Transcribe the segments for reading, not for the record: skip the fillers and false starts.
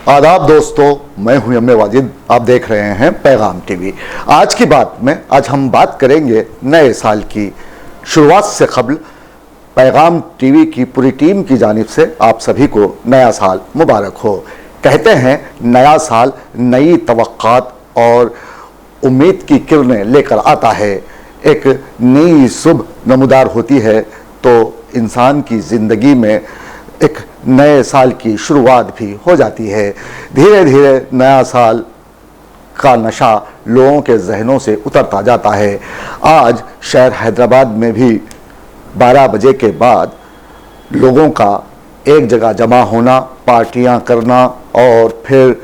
आदाब दोस्तों, मैं हूं एम ए वाजिद। आप देख रहे हैं पैगाम टीवी। आज की बात में आज हम बात करेंगे नए साल की। शुरुआत से कबल पैगाम टीवी की पूरी टीम की जानिब से आप सभी को नया साल मुबारक हो। कहते हैं नया साल नई तवक्कात और उम्मीद की किरणें लेकर आता है। एक नई सुबह नमूदार होती है तो इंसान की ज़िंदगी में एक नए साल की शुरुआत भी हो जाती है। धीरे धीरे नया साल का नशा लोगों के जहनों से उतरता जाता है। आज शहर हैदराबाद में भी 12 बजे के बाद लोगों का एक जगह जमा होना, पार्टियां करना और फिर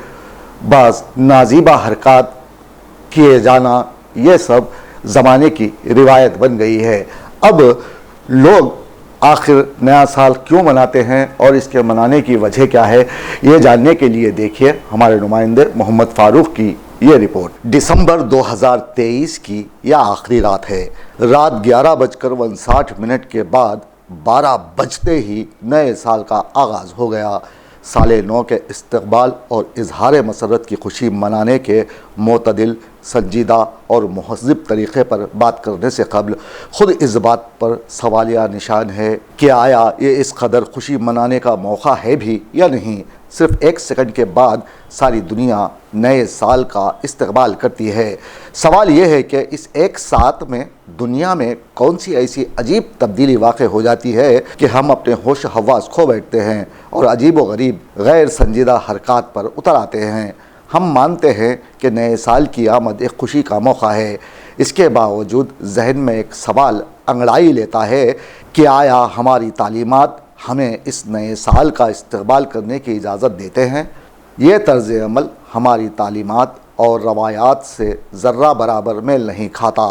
बस नाजीबा हरकत किए जाना, ये सब ज़माने की रिवायत बन गई है। अब लोग आखिर नया साल क्यों मनाते हैं और इसके मनाने की वजह क्या है, ये जानने के लिए देखिए हमारे नुमाइंदे मोहम्मद फारूक की ये रिपोर्ट। दिसंबर 2023 की यह आखिरी रात है। रात 11:59 के बाद 12 बजते ही नए साल का आगाज़ हो गया। साले नौ के इस्तकबाल और इजहार मसरत की खुशी मनाने के मोतदिल, संजीदा और महज़िब तरीक़े पर बात करने से कबल ख़ुद इस बात पर सवालिया निशान है कि आया ये इस कदर खुशी मनाने का मौका है भी या नहीं। सिर्फ एक सेकंड के बाद सारी दुनिया नए साल का इस्तकबाल करती है। सवाल ये है कि इस एक साथ में दुनिया में कौन सी ऐसी अजीब तब्दीली वाक़ हो जाती है कि हम अपने होश हवास खो बैठते हैं और अजीब व गरीब गैर संजीदा हरकत पर उतर आते हैं। हम मानते हैं कि नए साल की आमद एक खुशी का मौका है। इसके बावजूद जहन में एक सवाल अंगड़ाई लेता है कि आया हमारी तालीमात हमें इस नए साल का इस्तकबाल करने की इजाज़त देते हैं। ये तर्ज़ अमल हमारी तालीमात और रवायात से ज़र्रा बराबर मेल नहीं खाता।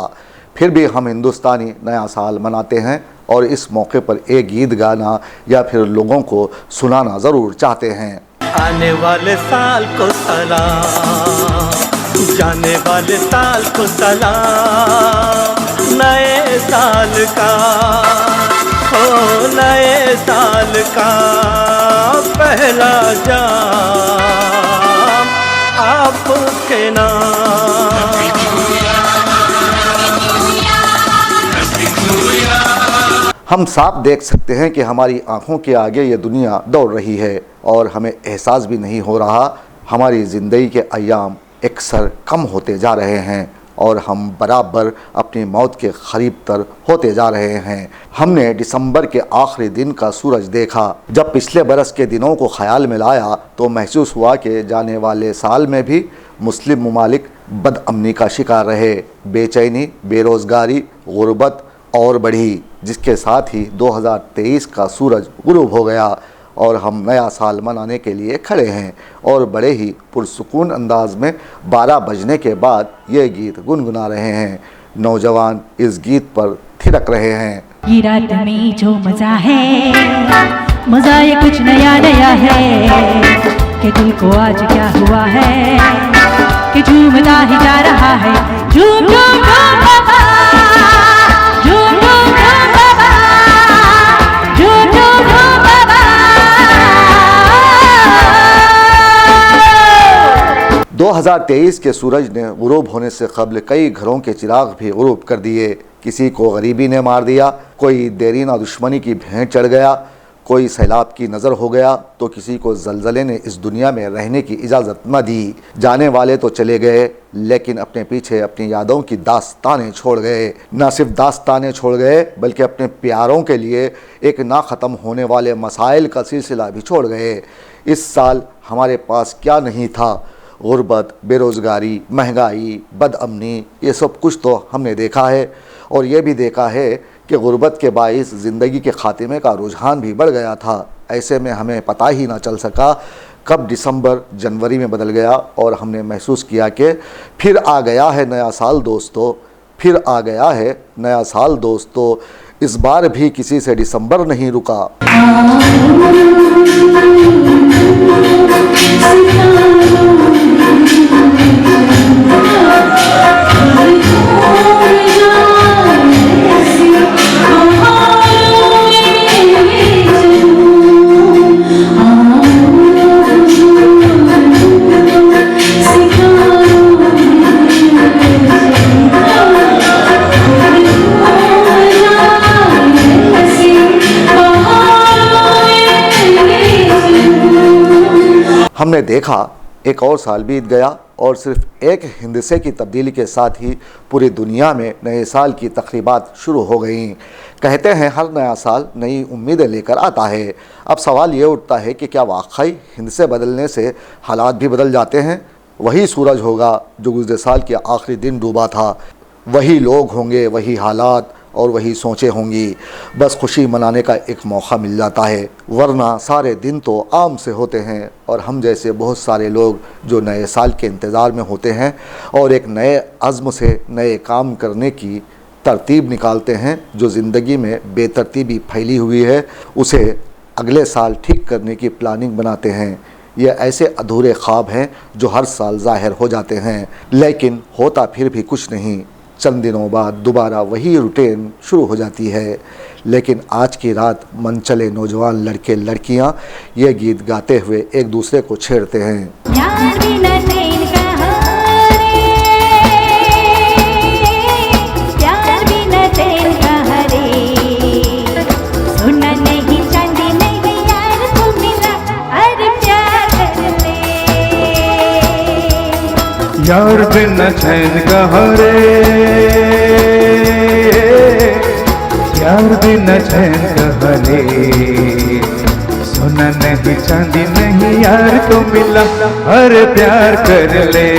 फिर भी हम हिंदुस्तानी नया साल मनाते हैं और इस मौके पर एक गीत गाना या फिर लोगों को सुनाना ज़रूर चाहते हैं। आने वाले साल को सलाम, जाने वाले साल को सलाम, नए साल का हो, नए साल का पहला जाम आपके नाम। हम साफ देख सकते हैं कि हमारी आंखों के आगे ये दुनिया दौड़ रही है और हमें एहसास भी नहीं हो रहा। हमारी ज़िंदगी के अय्याम अक्सर कम होते जा रहे हैं और हम बराबर अपनी मौत के करीब तर होते जा रहे हैं। हमने दिसंबर के आखिरी दिन का सूरज देखा। जब पिछले बरस के दिनों को ख्याल में लाया तो महसूस हुआ कि जाने वाले साल में भी मुस्लिम ममालिक बदअमनी का शिकार रहे। बेचैनी, बेरोज़गारी, गुर्बत और बढ़ी, जिसके साथ ही 2023 का सूरज गुरूब हो गया और हम नया साल मनाने के लिए खड़े हैं और बड़े ही पुरसुकून अंदाज में 12 बजने के बाद ये गीत गुनगुना रहे हैं। नौजवान इस गीत पर थिरक रहे हैं। ये रात में जो मजा है, मजा ये कुछ नया नया है कि दिल को आज क्या हुआ है कि झूमता ही जा रहा है। झूम झूम झूम बाबा, झूम झूम झूम बाबा, झूम झूम झूम बाबा। 2023 के सूरज ने गुरूब होने से कबल कई घरों के चिराग भी गुरूब कर दिए। किसी को गरीबी ने मार दिया, कोई देरीना दुश्मनी की भेंट चढ़ गया, कोई सैलाब की नज़र हो गया तो किसी को ज़लज़ले ने इस दुनिया में रहने की इजाज़त न दी। जाने वाले तो चले गए लेकिन अपने पीछे अपनी यादों की दास्तानें छोड़ गए। न सिर्फ दास्तानें छोड़ गए बल्कि अपने प्यारों के लिए एक ना ख़त्म होने वाले मसाइल का सिलसिला भी छोड़ गए। इस साल हमारे पास क्या नहीं था? गुर्बत, बेरोज़गारी, महंगाई, बदअमनी, ये सब कुछ तो हमने देखा है और ये भी देखा है कि गुर्बत के बाइस ज़िंदगी के ख़ात्मे का रुझान भी बढ़ गया था। ऐसे में हमें पता ही ना चल सका कब दिसंबर जनवरी में बदल गया और हमने महसूस किया कि फिर आ गया है नया साल दोस्तों, फिर आ गया है नया साल दोस्तों। इस बार भी किसी से दिसंबर नहीं रुका। हमने देखा एक और साल बीत गया और सिर्फ एक हिंदसे की तब्दीली के साथ ही पूरी दुनिया में नए साल की तकरीबात शुरू हो गईं। कहते हैं हर नया साल नई उम्मीदें लेकर आता है। अब सवाल ये उठता है कि क्या वाकई हिंदसे बदलने से हालात भी बदल जाते हैं? वही सूरज होगा जो गुज़रे साल के आखिरी दिन डूबा था, वही लोग होंगे, वही हालात और वही सोचें होंगी। बस खुशी मनाने का एक मौका मिल जाता है, वरना सारे दिन तो आम से होते हैं और हम जैसे बहुत सारे लोग जो नए साल के इंतज़ार में होते हैं और एक नए अज़्म से नए काम करने की तरतीब निकालते हैं, जो ज़िंदगी में बेतरतीबी फैली हुई है उसे अगले साल ठीक करने की प्लानिंग बनाते हैं। ये ऐसे अधूरे ख्वाब हैं जो हर साल ज़ाहिर हो जाते हैं, लेकिन होता फिर भी कुछ नहीं। चंद दिनों बाद दोबारा वही रूटीन शुरू हो जाती है। लेकिन आज की रात मन चले नौजवान लड़के लड़कियां ये गीत गाते हुए एक दूसरे को छेड़ते हैं। प्यार बिना चैन कहाँ रे, प्यार बिना चैन कहाँ रे, सोना नहीं चांदी नहीं यार तू मिला, अरे प्यार कर ले। यार बिना चैन कहाँ रे, यार बिना चैन कहाँ रे, सोना नहीं चांदी नहीं यार को मिला, अरे प्यार कर ले।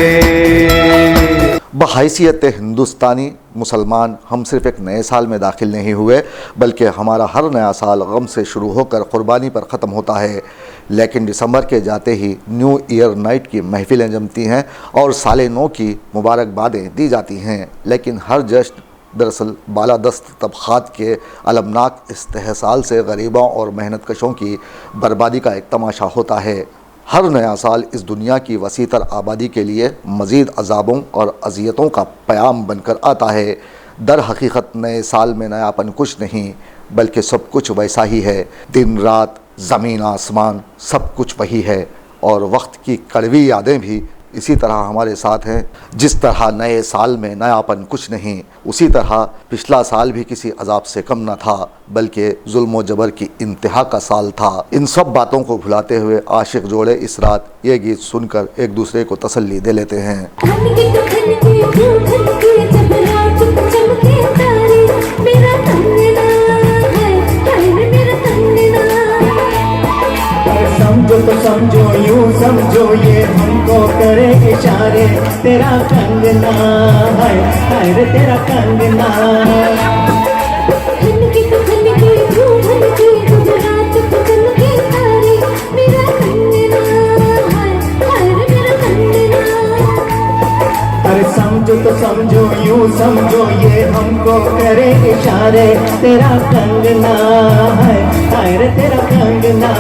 बहैसियत हिंदुस्तानी मुसलमान हम सिर्फ एक नए साल में दाखिल नहीं हुए, बल्कि हमारा हर नया साल गम से शुरू होकर क़ुरबानी पर ख़त्म होता है। लेकिन दिसंबर के जाते ही न्यू ईयर नाइट की महफिलें जमती हैं और साले नौ की मुबारकबादें दी जाती हैं। लेकिन हर जश्न दरअसल बालादस्त तबक़ात के अलमनाक इस्तेहसाल से गरीबों और मेहनतकशों की बर्बादी का एक तमाशा होता है। हर नया साल इस दुनिया की वसीतर आबादी के लिए मज़ीद अज़ाबों और अज़ियतों का प्याम बनकर आता है। दर हकीकत नए साल में नयापन कुछ नहीं, बल्कि सब कुछ वैसा ही है। दिन रात, ज़मीन आसमान, सब कुछ वही है और वक्त की कड़वी यादें भी इसी तरह हमारे साथ हैं। जिस तरह नए साल में नयापन कुछ नहीं, उसी तरह पिछला साल भी किसी अजाब से कम न था, बल्कि जुल्म व जबर की इंतहा का साल था। इन सब बातों को भुलाते हुए आशिक जोड़े इस रात ये गीत सुनकर एक दूसरे को तसल्ली दे लेते हैं। समझो तो समझो यूं समझो ये हमको करे इशारे, तेरा कंगना है रे तेरा कंगना। खनकी तो खनकी यूं खनकी तुझे रात को चमके तारे, मेरा कंगना है रे मेरा कंगना। अरे समझो तो समझो यूं समझो ये हमको करे इशारे, तेरा कंगना है रे तेरा कंगना।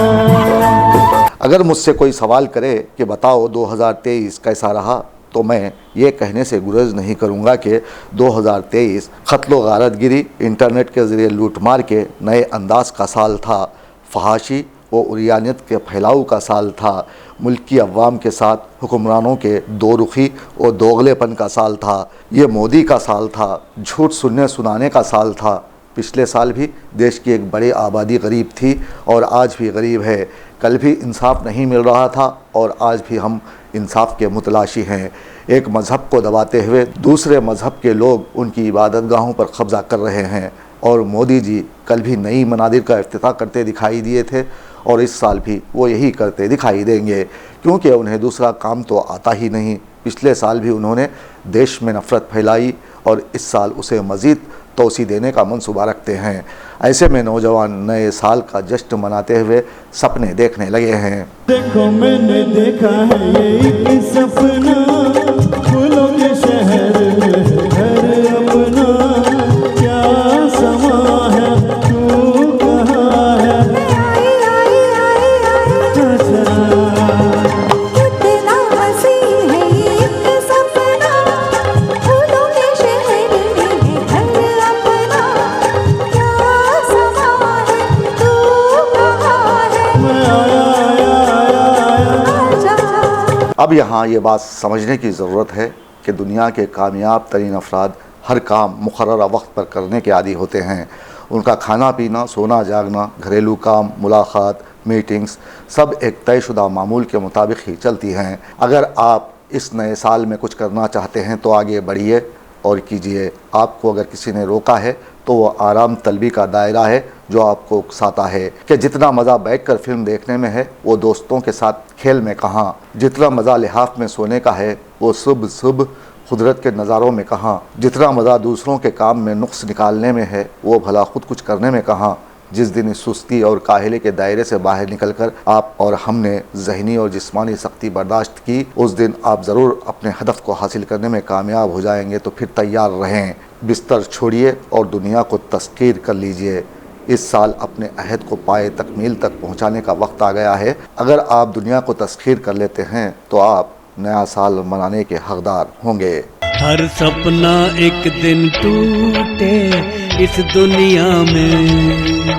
अगर मुझसे कोई सवाल करे कि बताओ 2023 कैसा रहा, तो मैं ये कहने से गुरेज नहीं करूँगा कि 2023 क़त्ल गारतगिरी, इंटरनेट के ज़रिए लूटमार के नए अंदाज का साल था, फहाशी व उरियानियत के फैलाव का साल था, मुल्क की अवाम के साथ हुक्मरानों के दो रुखी और दोगलेपन का साल था, ये मोदी का साल था, झूठ सुनने सुनाने का साल था। पिछले साल भी देश की एक बड़ी आबादी गरीब थी और आज भी गरीब है। कल भी इंसाफ नहीं मिल रहा था और आज भी हम इंसाफ के मुतलाशी हैं। एक मज़हब को दबाते हुए दूसरे मज़हब के लोग उनकी इबादतगाहों पर कब्ज़ा कर रहे हैं और मोदी जी कल भी नई मनादिर का इफ्तिताह करते दिखाई दिए थे और इस साल भी वो यही करते दिखाई देंगे, क्योंकि उन्हें दूसरा काम तो आता ही नहीं। पिछले साल भी उन्होंने देश में नफ़रत फैलाई और इस साल उसे मज़ीद तोसी देने का मंसूबा रखते हैं। ऐसे में नौजवान नए साल का जश्न मनाते हुए सपने देखने लगे हैं। देखो मैंने देखा है ये एक सपना, फूलों के शहर में घर अपना, क्या समा है तू कहाँ है, कितना हंसी है ये एक सपना, फूलों के शहर में घर अपना, क्या समा है तू कहाँ है, मैं आया आजा। अब यहाँ ये बात समझने की ज़रूरत है कि दुनिया के कामयाब तरीन अफराद हर काम मुकर्ररा वक्त पर करने के आदी होते हैं। उनका खाना पीना, सोना जागना, घरेलू काम, मुलाकात, मीटिंग्स सब एक तयशुदा मामूल के मुताबिक ही चलती हैं। अगर आप इस नए साल में कुछ करना चाहते हैं तो आगे बढ़िए और कीजिए। आपको अगर किसी ने रोका है तो वो आराम तलबी का दायरा है जो आपको उकसाता है कि जितना मज़ा बैठकर फिल्म देखने में है वो दोस्तों के साथ खेल में कहाँ, जितना मज़ा लिहाफ में सोने का है वो सुबह सुबह कुदरत के नज़ारों में कहाँ, जितना मज़ा दूसरों के काम में नुक्स निकालने में है वो भला खुद कुछ करने में कहाँ। जिस दिन इस सुस्ती और काहले के दायरे से बाहर निकलकर आप और हमने ज़हनी और जिस्मानी सख्ती बर्दाश्त की, उस दिन आप ज़रूर अपने हदफ को हासिल करने में कामयाब हो जाएंगे। तो फिर तैयार रहें, बिस्तर छोड़िए और दुनिया को तस्कीर कर लीजिए। इस साल अपने अहद को पाए तकमील तक पहुंचाने का वक्त आ गया है। अगर आप दुनिया को तस्खीर कर लेते हैं तो आप नया साल मनाने के हकदार होंगे। हर सपना एक दिन टूटे इस दुनिया में,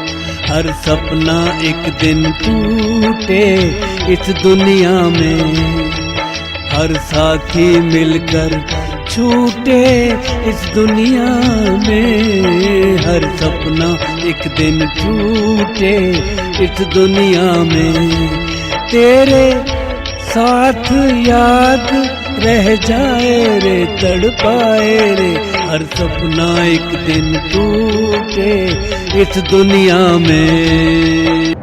हर सपना एक दिन टूटे इस दुनिया में, हर साथी मिलकर छूटे इस दुनिया में, हर सपना एक दिन टूटे इस दुनिया में, तेरे साथ याद रह जाए रे तड़पाए रे, हर सपना एक दिन टूटे इस दुनिया में।